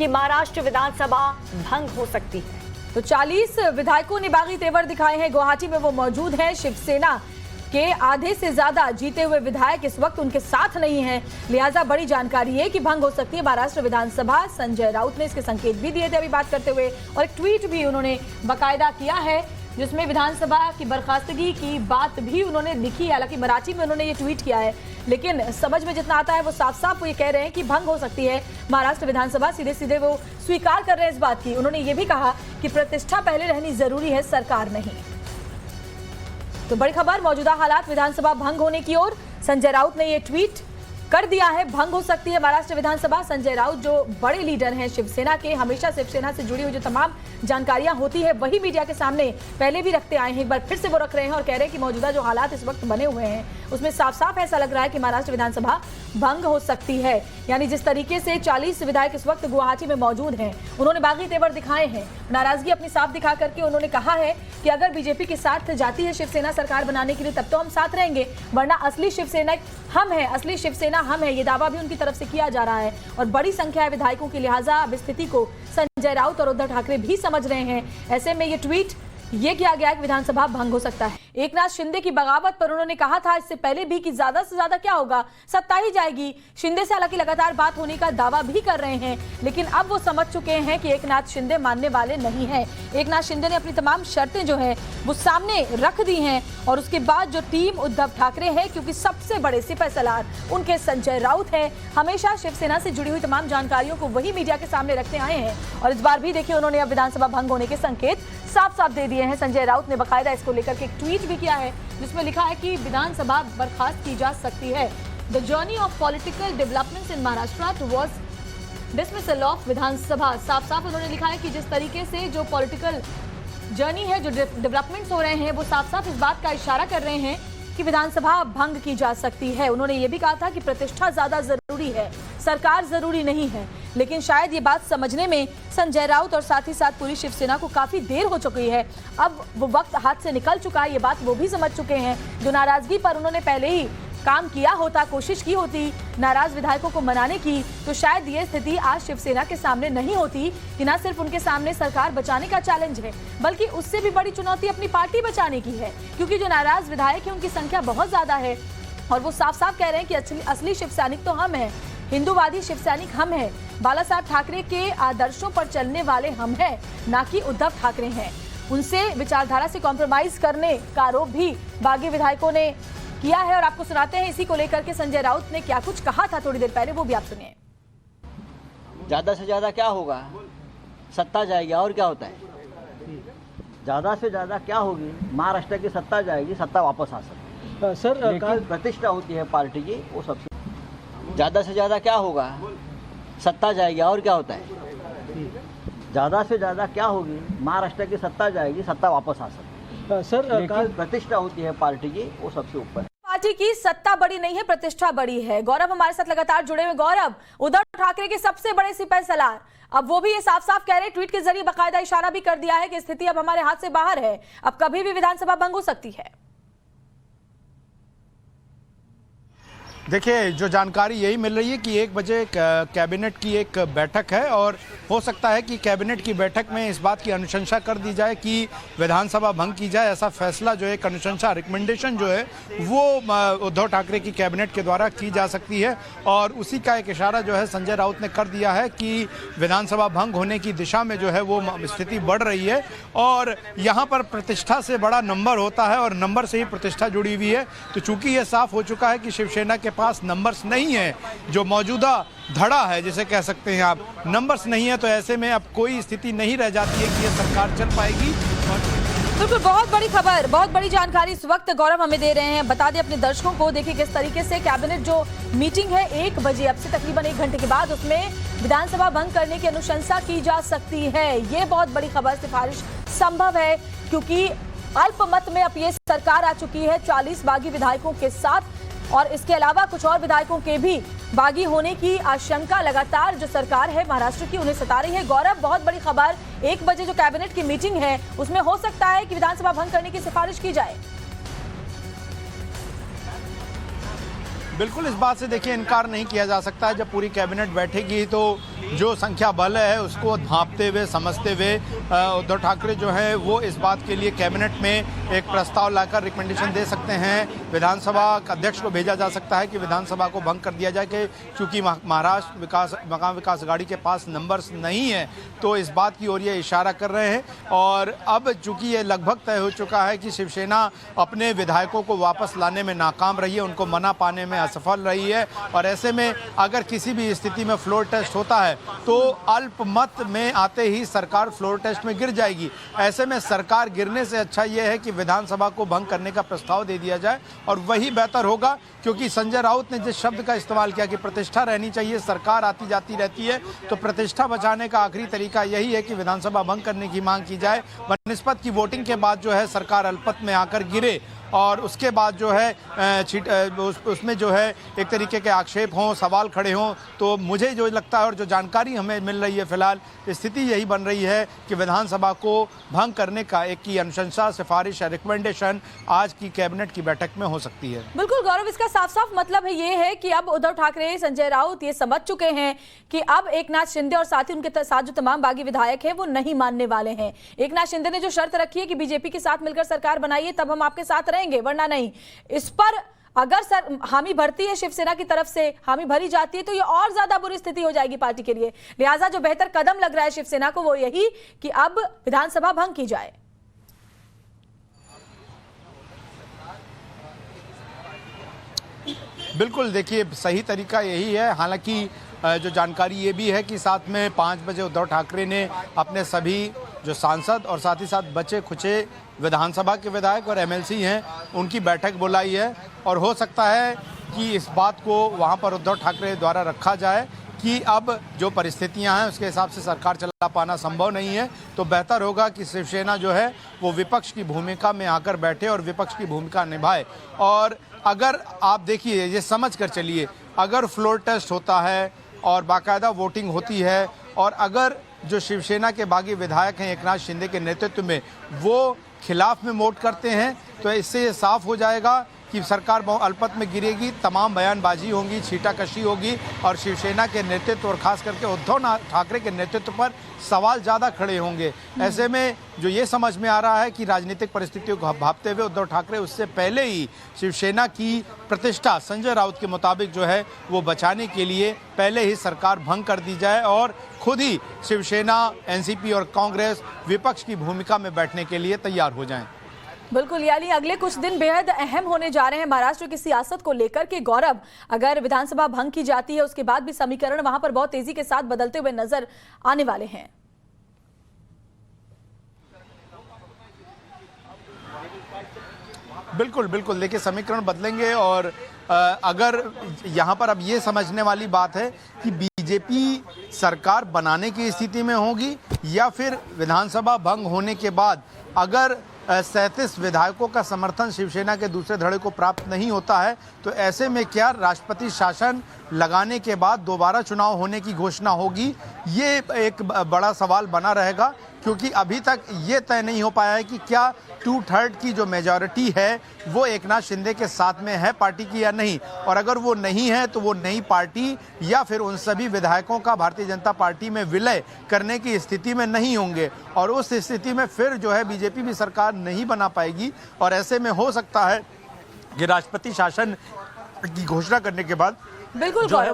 कि महाराष्ट्र विधानसभा भंग हो सकती है। तो 40 विधायकों ने बागी तेवर दिखाए हैं। गुवाहाटी में वो मौजूद हैं। शिवसेना के आधे से ज्यादा जीते हुए विधायक इस वक्त उनके साथ नहीं हैं, लिहाजा बड़ी जानकारी है कि भंग हो सकती है महाराष्ट्र विधानसभा। संजय राउत ने इसके संकेत भी दिए थे अभी बात करते हुए, और एक ट्वीट भी उन्होंने बाकायदा किया है जिसमें विधानसभा की बर्खास्तगी की बात भी उन्होंने लिखी है। हालांकि मराठी में उन्होंने ये ट्वीट किया है, लेकिन समझ में जितना आता है वो साफ साफ वो ये कह रहे हैं कि भंग हो सकती है महाराष्ट्र विधानसभा। सीधे सीधे वो स्वीकार कर रहे हैं इस बात की। उन्होंने ये भी कहा कि प्रतिष्ठा पहले रहनी जरूरी है, सरकार नहीं। तो बड़ी खबर, मौजूदा हालात विधानसभा भंग होने की ओर। संजय राउत ने ये ट्वीट कर दिया है, भंग हो सकती है महाराष्ट्र विधानसभा। संजय राउत जो बड़े लीडर हैं शिवसेना के, हमेशा शिवसेना से जुड़ी हुई जो तमाम जानकारियां होती है वही मीडिया के सामने पहले भी रखते आए हैं, एक बार फिर से वो रख रहे हैं और कह रहे हैं कि मौजूदा जो हालात इस वक्त बने हुए हैं उसमें साफ साफ ऐसा लग रहा है कि महाराष्ट्र विधानसभा भंग हो सकती है। यानी जिस तरीके से 40 विधायक इस वक्त गुवाहाटी में मौजूद हैं, उन्होंने बागी तेवर दिखाए हैं, नाराजगी अपनी साफ दिखा करके उन्होंने कहा है कि अगर बीजेपी के साथ जाती है शिवसेना सरकार बनाने के लिए तब तो हम साथ रहेंगे, वरना असली शिवसेना हम हैं, असली शिवसेना हम हैं। ये दावा भी उनकी तरफ से किया जा रहा है और बड़ी संख्या है विधायकों की, लिहाजा अब स्थिति को संजय राउत और उद्धव ठाकरे भी समझ रहे हैं। ऐसे में ये ट्वीट ये किया गया कि विधानसभा भंग हो सकता है। एकनाथ शिंदे की बगावत पर उन्होंने कहा था इससे पहले भी कि ज्यादा से ज्यादा क्या होगा, सत्ता ही जाएगी। शिंदे से हालांकि लगातार बात होने का दावा भी कर रहे हैं, लेकिन अब वो समझ चुके हैं कि एकनाथ शिंदे मानने वाले नहीं है। एकनाथ शिंदे ने अपनी तमाम शर्तें जो है वो सामने रख दी हैं और उसके बाद जो टीम उद्धव ठाकरे है, क्योंकि सबसे बड़े सिपहसालार उनके संजय राउत है, हमेशा शिवसेना से जुड़ी हुई तमाम जानकारियों को वही मीडिया के सामने रखते आए हैं और इस बार भी देखिए उन्होंने अब विधानसभा भंग होने के संकेत साफ साफ दे दिए हैं। संजय राउत ने बकायदा इसको लेकर के एक ट्वीट भी किया है जिसमें लिखा है कि विधानसभा बर्खास्त की जा सकती है। The journey of political developments in Maharashtra towards dismissal of Vidhan Sabha. साफ साफ उन्होंने लिखा है कि जिस तरीके से जो पॉलिटिकल जर्नी है, जो डेवलपमेंट्स हो रहे हैं, वो साफ साफ इस बात का इशारा कर रहे हैं कि विधानसभा भंग की जा सकती है। उन्होंने ये भी कहा था कि प्रतिष्ठा ज्यादा जरूरी है, सरकार जरूरी नहीं है, लेकिन शायद ये बात समझने में संजय राउत और साथ ही साथ पूरी शिवसेना को काफी देर हो चुकी है। अब वो वक्त हाथ से निकल चुका है, ये बात वो भी समझ चुके हैं। जो नाराजगी पर उन्होंने पहले ही काम किया होता, कोशिश की होती नाराज विधायकों को मनाने की, तो शायद ये स्थिति आज शिवसेना के सामने नहीं होती कि न सिर्फ उनके सामने सरकार बचाने का चैलेंज है, बल्कि उससे भी बड़ी चुनौती अपनी पार्टी बचाने की है। क्योंकि जो नाराज विधायक है उनकी संख्या बहुत ज्यादा है और वो साफ साफ कह रहे हैं कि असली शिव सैनिक तो हम हैं, हिंदूवादी शिव सैनिक हम हैं, बाला साहब ठाकरे के आदर्शों पर चलने वाले हम हैं, ना कि उद्धव ठाकरे हैं। उनसे विचारधारा से कॉम्प्रोमाइज करने का आरोप भी बागी विधायकों ने किया है और आपको सुनाते हैं इसी को लेकर के संजय राउत ने क्या कुछ कहा था थोड़ी देर पहले, वो भी आप सुनिए। ज्यादा से ज्यादा क्या होगा, सत्ता जाएगी और क्या होता है। ज्यादा से ज्यादा क्या होगी, महाराष्ट्र की सत्ता जाएगी, सत्ता वापस आ सकती है सर, लेकिन प्रतिष्ठा होती है पार्टी की, वो सबसे ज्यादा से ज्यादा क्या होगा, सत्ता जाएगी और क्या होता है। ज्यादा से ज्यादा क्या होगी, महाराष्ट्र की सत्ता जाएगी, सत्ता वापस आ सकती है सर, लेकिन प्रतिष्ठा होती है पार्टी की, वो सबसे ऊपर है। पार्टी की सत्ता बड़ी नहीं है, प्रतिष्ठा बड़ी है। गौरव हमारे साथ लगातार जुड़े हुए। गौरव, उद्धव ठाकरे के सबसे बड़े सिपहसालार अब वो भी ये साफ साफ कह रहे हैं, ट्वीट के जरिए बाकायदा इशारा भी कर दिया है कि स्थिति अब हमारे हाथ से बाहर है, अब कभी भी विधानसभा भंग हो सकती है। देखिए, जो जानकारी यही मिल रही है कि 1 बजे कैबिनेट की एक बैठक है और हो सकता है कि कैबिनेट की बैठक में इस बात की अनुशंसा कर दी जाए कि विधानसभा भंग की जाए। ऐसा फैसला जो है, एक अनुशंसा रिकमेंडेशन जो है वो उद्धव ठाकरे की कैबिनेट के द्वारा की जा सकती है और उसी का एक इशारा जो है संजय राउत ने कर दिया है कि विधानसभा भंग होने की दिशा में जो है वो स्थिति बढ़ रही है और यहाँ पर प्रतिष्ठा से बड़ा नंबर होता है और नंबर से ही प्रतिष्ठा जुड़ी हुई है। तो चूंकि ये साफ हो चुका है कि शिवसेना के पास नंबर्स नहीं है, जो मौजूदा धड़ा है जिसे कह सकते हैं आप, नंबर्स नहीं है, तो ऐसे में अब कोई स्थिति नहीं रह जाती है कि ये सरकार चल पाएगी। बिल्कुल, बहुत बड़ी खबर, बहुत बड़ी जानकारी इस वक्त गौरव हमें दे रहे हैं। बता दें अपने दर्शकों को, देखिए किस तरीके से कैबिनेट जो मीटिंग है 1 बजे, अब से तकरीबन 1 घंटे के बाद, उसमें विधानसभा भंग करने की अनुशंसा की जा सकती है। ये बहुत बड़ी खबर, सिफारिश संभव है क्योंकि अल्पमत में अब ये सरकार आ चुकी है 40 बागी विधायकों के साथ और इसके अलावा कुछ और विधायकों के भी बागी होने की आशंका लगातार जो सरकार है महाराष्ट्र की उन्हें सता रही है। गौरव, बहुत बड़ी खबर, 1 बजे जो कैबिनेट की मीटिंग है उसमें हो सकता है कि विधानसभा भंग करने की सिफारिश की जाए। बिल्कुल, इस बात से देखिए इनकार नहीं किया जा सकता है। जब पूरी कैबिनेट बैठेगी तो जो संख्या बल है उसको भांपते हुए समझते हुए उद्धव ठाकरे जो है वो इस बात के लिए कैबिनेट में एक प्रस्ताव लाकर रिकमेंडेशन दे सकते हैं। विधानसभा अध्यक्ष को भेजा जा सकता है कि विधानसभा को भंग कर दिया जाए कि चूंकि महाराष्ट्र मकान विकास आघाड़ी के पास नंबर्स नहीं है, तो इस बात की ओर ये इशारा कर रहे हैं। और अब चूंकि ये लगभग तय हो चुका है कि शिवसेना अपने विधायकों को वापस लाने में नाकाम रही है, उनको मना पाने में असफल रही है, और ऐसे में अगर किसी भी स्थिति में फ्लोर टेस्ट होता है तो अल्पमत में आते ही सरकार फ्लोर टेस्ट में गिर जाएगी। ऐसे में सरकार गिरने से अच्छा यह है कि विधानसभा को भंग करने का प्रस्ताव दे दिया जाए, और वही बेहतर होगा, क्योंकि संजय राउत ने जिस शब्द का इस्तेमाल किया कि प्रतिष्ठा रहनी चाहिए, सरकार आती जाती रहती है, तो प्रतिष्ठा बचाने का आखिरी तरीका यही है कि विधानसभा भंग करने की मांग की जाए, बनिस्बत की वोटिंग के बाद जो है सरकार अल्पमत में आकर गिरे, और उसके बाद जो है उसमें जो है एक तरीके के आक्षेप हों, सवाल खड़े हों। तो मुझे जो लगता है और जो जानकारी हमें मिल रही है फिलहाल, स्थिति यही बन रही है कि विधानसभा को भंग करने का एक की अनुशंसा, सिफारिश या रिकमेंडेशन आज की कैबिनेट की बैठक में हो सकती है। बिल्कुल गौरव, इसका साफ साफ मतलब है ये है कि अब उद्धव ठाकरे, संजय राउत ये समझ चुके हैं कि अब एकनाथ शिंदे और साथ ही उनके साथ जो तमाम बागी विधायक हैं वो नहीं मानने वाले हैं। एकनाथ शिंदे ने जो शर्त रखी है कि बीजेपी के साथ मिलकर सरकार बनाइए तब हम आपके साथ रहेंगे, वरना नहीं। इस पर अगर सर हामी भरती है, शिवसेना की तरफ से हामी भरी जाती है, तो ये और ज्यादा बुरी स्थिति हो जाएगी पार्टी के लिए। लिहाजा जो बेहतर कदम लग रहा है शिवसेना को वो यही कि अब विधानसभा भंग की जाए। बिल्कुल, देखिए सही तरीका यही है। हालांकि जो जानकारी ये भी है कि साथ में 5 बजे उद्धव ठाकरे ने अपने सभी जो सांसद और साथ ही साथ बचे खुचे विधानसभा के विधायक और एमएलसी हैं उनकी बैठक बुलाई है, और हो सकता है कि इस बात को वहां पर उद्धव ठाकरे द्वारा रखा जाए कि अब जो परिस्थितियां हैं उसके हिसाब से सरकार चला पाना संभव नहीं है, तो बेहतर होगा कि शिवसेना जो है वो विपक्ष की भूमिका में आकर बैठे और विपक्ष की भूमिका निभाए। और अगर आप देखिए, ये समझ कर चलिए, अगर फ्लोर टेस्ट होता है और बाकायदा वोटिंग होती है, और अगर जो शिवसेना के बागी विधायक हैं एकनाथ शिंदे के नेतृत्व में वो खिलाफ में वोट करते हैं, तो इससे ये साफ हो जाएगा कि सरकार बहुत अल्पमत में गिरेगी, तमाम बयानबाजी होगी, छीटाकशी होगी, और शिवसेना के नेतृत्व और खास करके उद्धव ठाकरे के नेतृत्व पर सवाल ज़्यादा खड़े होंगे। ऐसे में जो ये समझ में आ रहा है कि राजनीतिक परिस्थितियों को भांपते हुए उद्धव ठाकरे उससे पहले ही शिवसेना की प्रतिष्ठा संजय राउत के मुताबिक जो है वो बचाने के लिए पहले ही सरकार भंग कर दी जाए, और खुद ही शिवसेना, एनसीपी और कांग्रेस विपक्ष की भूमिका में बैठने के लिए तैयार हो जाएं। बिल्कुल, यानी अगले कुछ दिन बेहद अहम होने जा रहे हैं महाराष्ट्र की सियासत को लेकर के। गौरव, अगर विधानसभा भंग की जाती है उसके बाद भी समीकरण वहां पर बहुत तेजी के साथ बदलते हुए नजर आने वाले हैं। बिल्कुल बिल्कुल, देखिए समीकरण बदलेंगे, और अगर यहाँ पर अब ये समझने वाली बात है कि बीजेपी सरकार बनाने की स्थिति में होगी या फिर विधानसभा भंग होने के बाद अगर 37 विधायकों का समर्थन शिवसेना के दूसरे धड़े को प्राप्त नहीं होता है, तो ऐसे में क्या राष्ट्रपति शासन लगाने के बाद दोबारा चुनाव होने की घोषणा होगी? ये एक बड़ा सवाल बना रहेगा, क्योंकि अभी तक ये तय नहीं हो पाया है कि क्या 2/3 की जो मेजॉरिटी है वो एकनाथ शिंदे के साथ में है पार्टी की या नहीं, और अगर वो नहीं है तो वो नई पार्टी या फिर उन सभी विधायकों का भारतीय जनता पार्टी में विलय करने की स्थिति में नहीं होंगे, और उस स्थिति में फिर जो है बीजेपी भी सरकार नहीं बना पाएगी। और ऐसे में हो सकता है कि राष्ट्रपति शासन की घोषणा करने के बाद बिल्कुल जो है